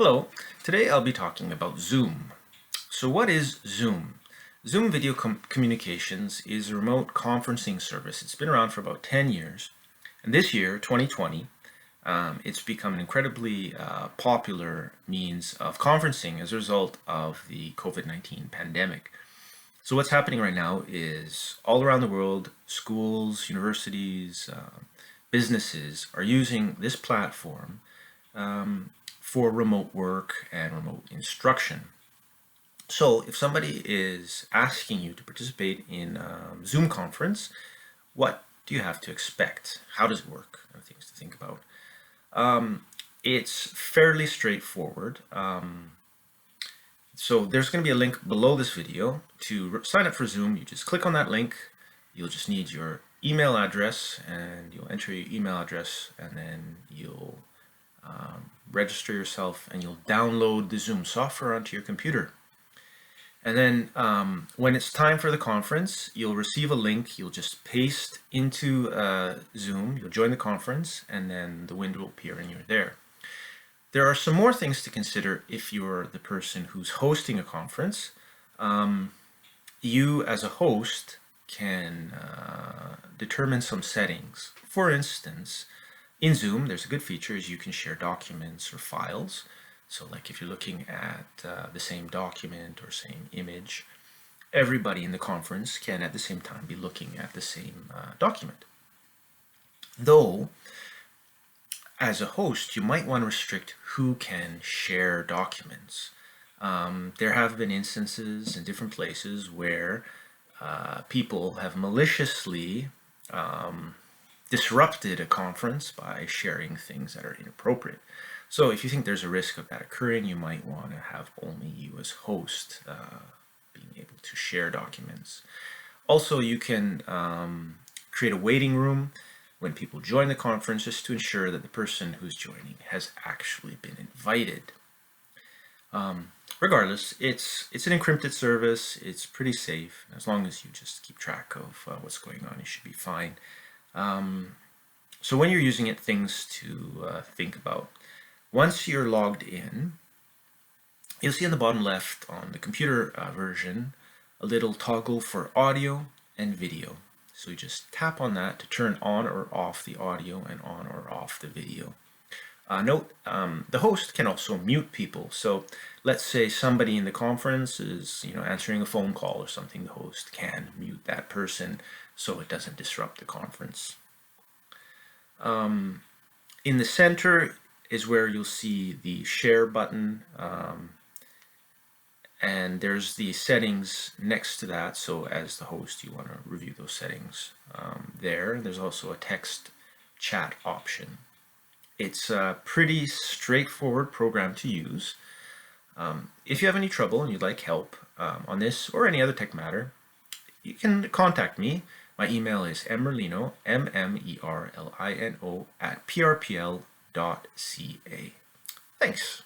Hello, today I'll be talking about Zoom. So what is Zoom? Zoom Video Communications is a remote conferencing service. It's been around for about 10 years. And this year, 2020, it's become an incredibly popular means of conferencing as a result of the COVID-19 pandemic. So what's happening right now is all around the world, schools, universities, businesses are using this platform for remote work and remote instruction. So if somebody is asking you to participate in a Zoom conference, what do you have to expect? How does it work? Things to think about. It's fairly straightforward. So there's going to be a link below this video to sign up for Zoom. You just click on that link. You'll just need your email address, and you'll enter your email address, and then you'll register yourself, and you'll download the Zoom software onto your computer. And then when it's time for the conference, you'll receive a link. You'll just paste into Zoom. You'll join the conference, and then the window will appear and you're there. There are some more things to consider if you're the person who's hosting a conference. You as a host can determine some settings. For instance, in Zoom, there's a good feature is you can share documents or files. So like if you're looking at the same document or same image, everybody in the conference can at the same time be looking at the same document. Though, as a host, you might want to restrict who can share documents. There have been instances in different places where people have maliciously disrupted a conference by sharing things that are inappropriate. So if you think there's a risk of that occurring, you might want to have only you as host being able to share documents. Also, you can create a waiting room when people join the conference just to ensure that the person who's joining has actually been invited. Regardless, it's an encrypted service. It's pretty safe. As long as you just keep track of what's going on, you should be fine. So when you're using it, things to think about. Once you're logged in, you'll see on the bottom left on the computer version a little toggle for audio and video. So you just tap on that to turn on or off the audio and on or off the video. Note, the host can also mute people. So let's say somebody in the conference is answering a phone call or something, the host can mute that person so it doesn't disrupt the conference. In the center is where you'll see the share button, and there's the settings next to that. So as the host, you want to review those settings there. There's also a text chat option. It's a pretty straightforward program to use. If you have any trouble and you'd like help on this or any other tech matter, you can contact me. My email is mmerlino, mmerlino @prpl.ca. Thanks.